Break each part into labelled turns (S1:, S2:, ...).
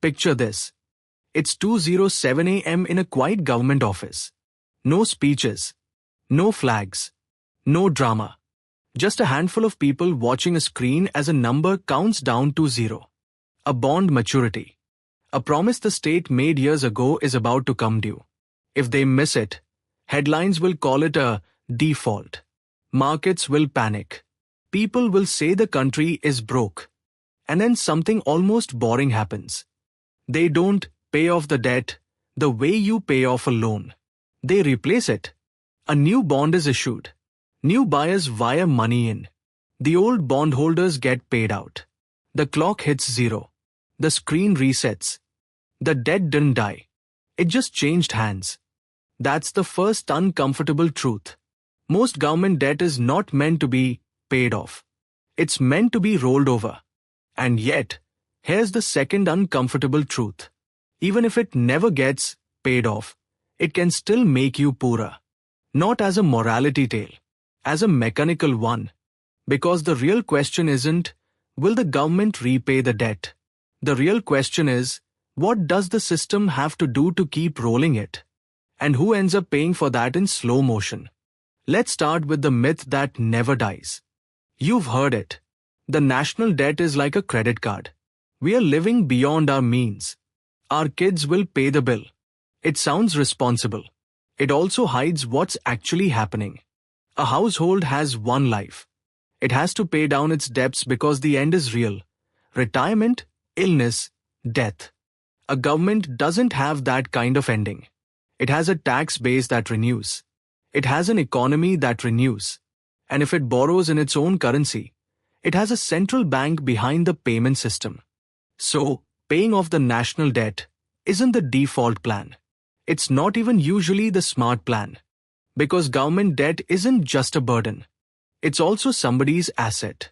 S1: Picture this. It's 2:07 a.m. in a quiet government office. No speeches, no flags, no drama. Just a handful of people watching a screen as a number counts down to zero. A bond maturity. A promise the state made years ago is about to come due. If they miss it, headlines will call it a default. Markets will panic. People will say the country is broke. And then something almost boring happens. They don't pay off the debt the way you pay off a loan. They replace it. A new bond is issued. New buyers wire money in. The old bondholders get paid out. The clock hits zero. The screen resets. The debt didn't die. It just changed hands. That's the first uncomfortable truth. Most government debt is not meant to be paid off. It's meant to be rolled over. And yet, here's the second uncomfortable truth. Even if it never gets paid off, it can still make you poorer. Not as a morality tale, as a mechanical one. Because the real question isn't, will the government repay the debt? The real question is, what does the system have to do to keep rolling it? And who ends up paying for that in slow motion? Let's start with the myth that never dies. You've heard it. The national debt is like a credit card. We are living beyond our means. Our kids will pay the bill. It sounds responsible. It also hides what's actually happening. A household has one life. It has to pay down its debts because the end is real. Retirement, illness, death. A government doesn't have that kind of ending. It has a tax base that renews. It has an economy that renews. And if it borrows in its own currency, it has a central bank behind the payment system. So, paying off the national debt isn't the default plan. It's not even usually the smart plan. Because government debt isn't just a burden. It's also somebody's asset.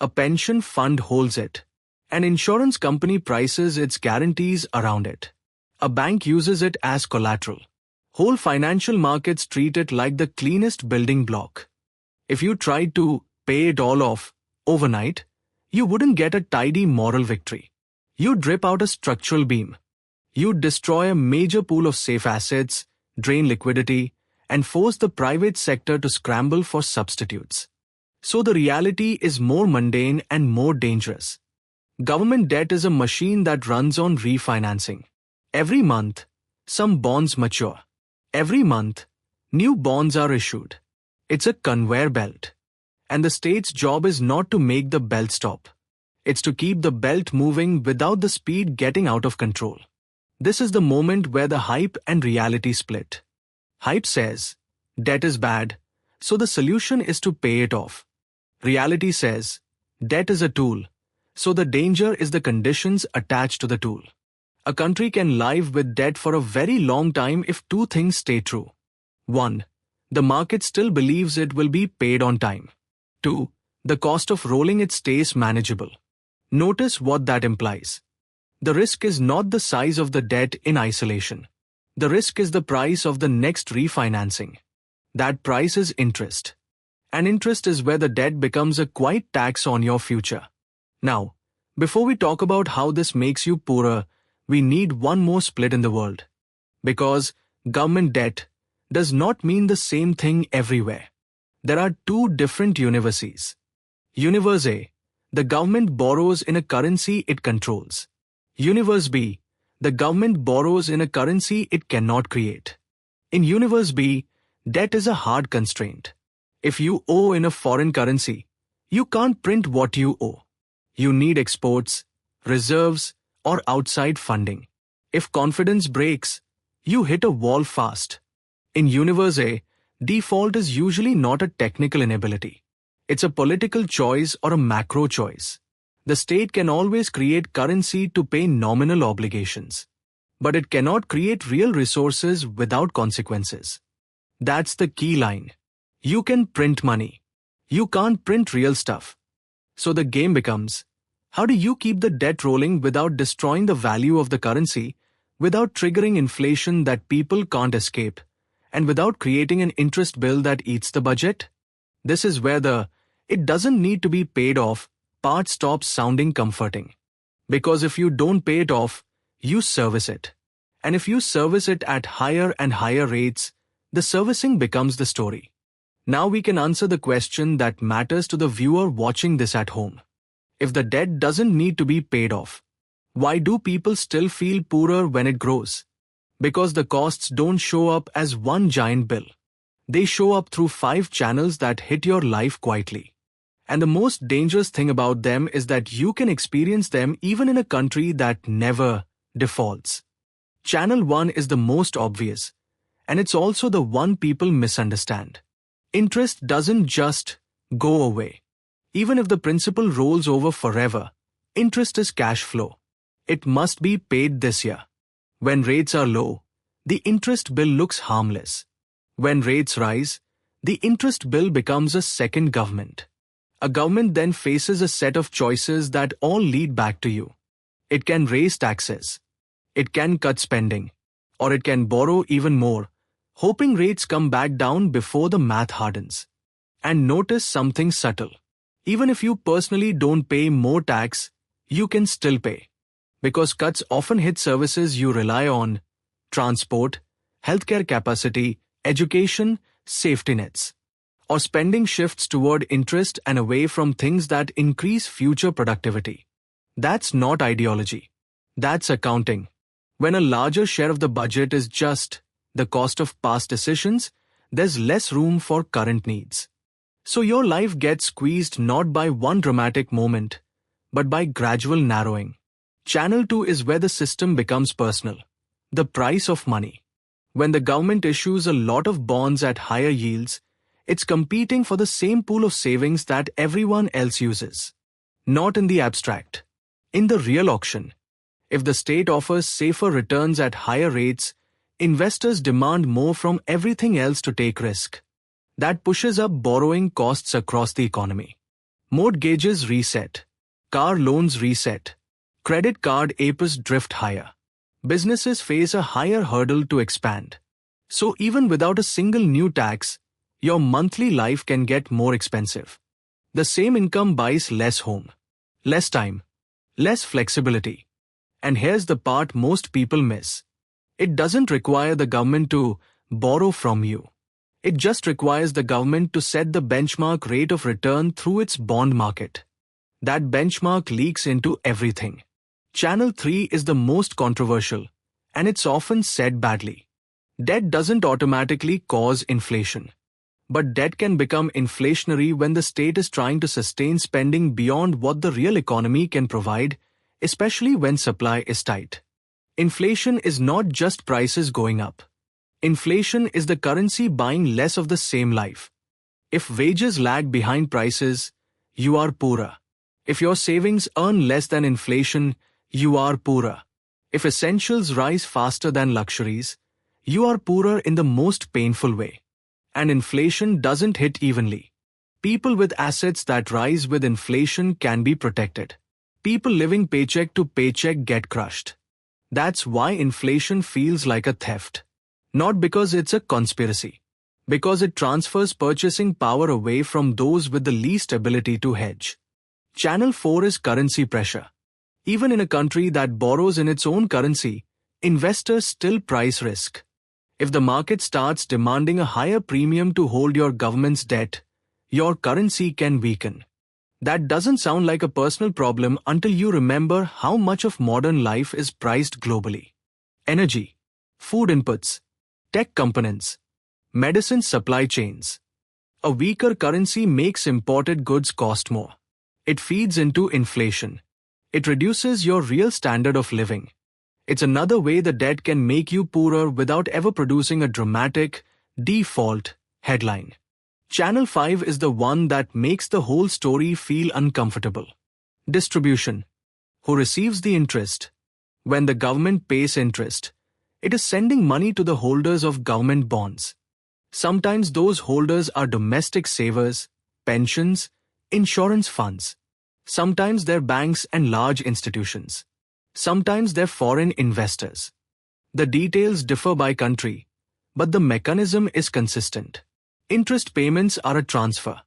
S1: A pension fund holds it. An insurance company prices its guarantees around it. A bank uses it as collateral. Whole financial markets treat it like the cleanest building block. If you tried to pay it all off overnight, you wouldn't get a tidy moral victory. You'd rip out a structural beam. You'd destroy a major pool of safe assets, drain liquidity, and force the private sector to scramble for substitutes. So the reality is more mundane and more dangerous. Government debt is a machine that runs on refinancing. Every month, some bonds mature. Every month, new bonds are issued. It's a conveyor belt. And the state's job is not to make the belt stop. It's to keep the belt moving without the speed getting out of control. This is the moment where the hype and reality split. Hype says, debt is bad, so the solution is to pay it off. Reality says, debt is a tool, so the danger is the conditions attached to the tool. A country can live with debt for a very long time if two things stay true. 1. The market still believes it will be paid on time. 2. The cost of rolling it stays manageable. Notice what that implies. The risk is not the size of the debt in isolation. The risk is the price of the next refinancing. That price is interest. And interest is where the debt becomes a quiet tax on your future. Now, before we talk about how this makes you poorer, we need one more split in the world. Because government debt does not mean the same thing everywhere. There are two different universes. Universe A, the government borrows in a currency it controls. Universe B, the government borrows in a currency it cannot create. In Universe B, debt is a hard constraint. If you owe in a foreign currency, you can't print what you owe. You need exports, reserves, or outside funding. If confidence breaks, you hit a wall fast. In Universe A, default is usually not a technical inability. It's a political choice or a macro choice. The state can always create currency to pay nominal obligations. But it cannot create real resources without consequences. That's the key line. You can print money. You can't print real stuff. So the game becomes, how do you keep the debt rolling without destroying the value of the currency, without triggering inflation that people can't escape, and without creating an interest bill that eats the budget? This is where the "it doesn't need to be paid off" part stops sounding comforting. Because if you don't pay it off, You service it. And if you service it at higher and higher rates, the servicing becomes the story. Now we can answer the question that matters to the viewer watching this at home. If the debt doesn't need to be paid off, why do people still feel poorer when it grows? Because the costs don't show up as one giant bill. They show up through 5 channels that hit your life quietly. And the most dangerous thing about them is that you can experience them even in a country that never defaults. Channel 1 is the most obvious, and it's also the one people misunderstand. Interest doesn't just go away. Even if the principal rolls over forever, interest is cash flow. It must be paid this year. When rates are low, the interest bill looks harmless. When rates rise, the interest bill becomes a second government. A government then faces a set of choices that all lead back to you. It can raise taxes. It can cut spending. Or it can borrow even more, hoping rates come back down before the math hardens. And notice something subtle. Even if you personally don't pay more tax, you can still pay. Because cuts often hit services you rely on: transport, healthcare capacity, education, safety nets. Or spending shifts toward interest and away from things that increase future productivity. That's not ideology. That's accounting. When a larger share of the budget is just the cost of past decisions, there's less room for current needs. So your life gets squeezed not by one dramatic moment, but by gradual narrowing. Channel 2 is where the system becomes personal. The price of money. When the government issues a lot of bonds at higher yields, it's competing for the same pool of savings that everyone else uses. Not in the abstract. In the real auction. If the state offers safer returns at higher rates, investors demand more from everything else to take risk. That pushes up borrowing costs across the economy. Mortgages reset. Car loans reset. Credit card APRs drift higher. Businesses face a higher hurdle to expand. So even without a single new tax, your monthly life can get more expensive. The same income buys less home, less time, less flexibility. And here's the part most people miss. It doesn't require the government to borrow from you. It just requires the government to set the benchmark rate of return through its bond market. That benchmark leaks into everything. Channel 3 is the most controversial, and it's often said badly. Debt doesn't automatically cause inflation. But debt can become inflationary when the state is trying to sustain spending beyond what the real economy can provide, especially when supply is tight. Inflation is not just prices going up. Inflation is the currency buying less of the same life. If wages lag behind prices, you are poorer. If your savings earn less than inflation, you are poorer. If essentials rise faster than luxuries, you are poorer in the most painful way. And inflation doesn't hit evenly. People with assets that rise with inflation can be protected. People living paycheck to paycheck get crushed. That's why inflation feels like a theft. Not because it's a conspiracy. Because it transfers purchasing power away from those with the least ability to hedge. Channel 4 is currency pressure. Even in a country that borrows in its own currency, investors still price risk. If the market starts demanding a higher premium to hold your government's debt, your currency can weaken. That doesn't sound like a personal problem until you remember how much of modern life is priced globally. Energy, food inputs, tech components, medicine supply chains. A weaker currency makes imported goods cost more. It feeds into inflation. It reduces your real standard of living. It's another way the debt can make you poorer without ever producing a dramatic, default headline. Channel 5 is the one that makes the whole story feel uncomfortable. Distribution. Who receives the interest? When the government pays interest, it is sending money to the holders of government bonds. Sometimes those holders are domestic savers, pensions, insurance funds. Sometimes they're banks and large institutions. Sometimes they're foreign investors. The details differ by country, but the mechanism is consistent. Interest payments are a transfer.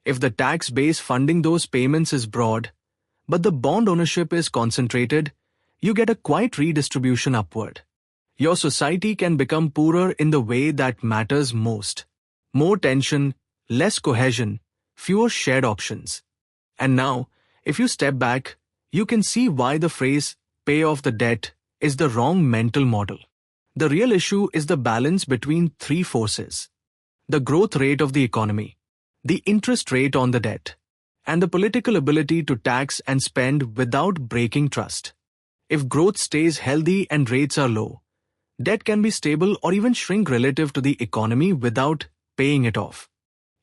S1: If the tax base funding those payments is broad, but the bond ownership is concentrated, you get a quiet redistribution upward. Your society can become poorer in the way that matters most. More tension, less cohesion, fewer shared options. And now, if you step back, you can see why the phrase, pay off the debt, is the wrong mental model. The real issue is the balance between three forces: the growth rate of the economy, the interest rate on the debt, and the political ability to tax and spend without breaking trust. If growth stays healthy and rates are low, debt can be stable or even shrink relative to the economy without paying it off.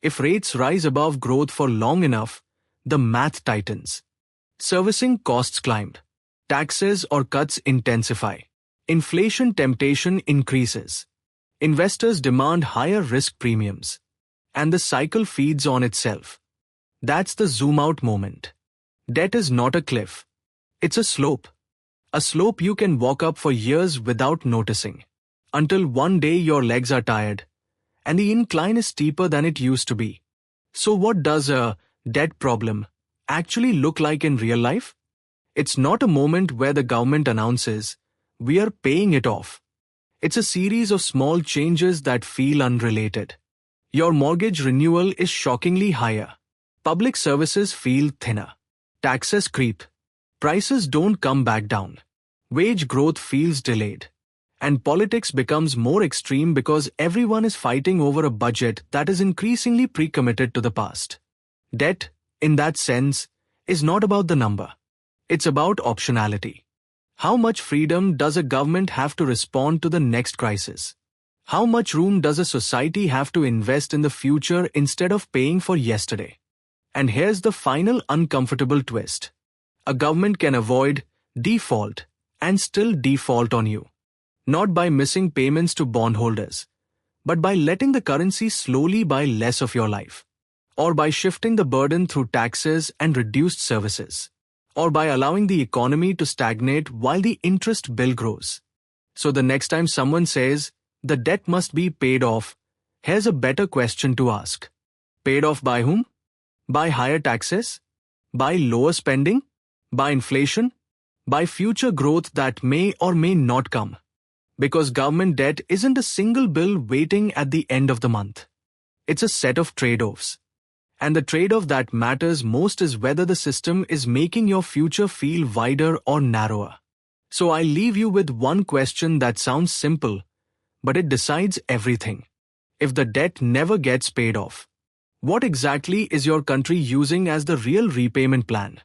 S1: If rates rise above growth for long enough, the math tightens. Servicing costs climb. Taxes or cuts intensify. Inflation temptation increases. Investors demand higher risk premiums. And the cycle feeds on itself. That's the zoom out moment. Debt is not a cliff. It's a slope. A slope you can walk up for years without noticing. Until one day your legs are tired. And the incline is steeper than it used to be. So what does a debt problem actually look like in real life? It's not a moment where the government announces, we are paying it off. It's a series of small changes that feel unrelated. Your mortgage renewal is shockingly higher. Public services feel thinner. Taxes creep. Prices don't come back down. Wage growth feels delayed. And politics becomes more extreme because everyone is fighting over a budget that is increasingly pre-committed to the past. Debt, in that sense, is not about the number. It's about optionality. How much freedom does a government have to respond to the next crisis? How much room does a society have to invest in the future instead of paying for yesterday? And here's the final uncomfortable twist. A government can avoid default and still default on you. Not by missing payments to bondholders, but by letting the currency slowly buy less of your life. Or by shifting the burden through taxes and reduced services. Or by allowing the economy to stagnate while the interest bill grows. So the next time someone says, the debt must be paid off, here's a better question to ask. Paid off by whom? By higher taxes? By lower spending? By inflation? By future growth that may or may not come? Because government debt isn't a single bill waiting at the end of the month. It's a set of trade-offs. And the trade-off that matters most is whether the system is making your future feel wider or narrower. So I leave you with one question that sounds simple, but it decides everything. If the debt never gets paid off, what exactly is your country using as the real repayment plan?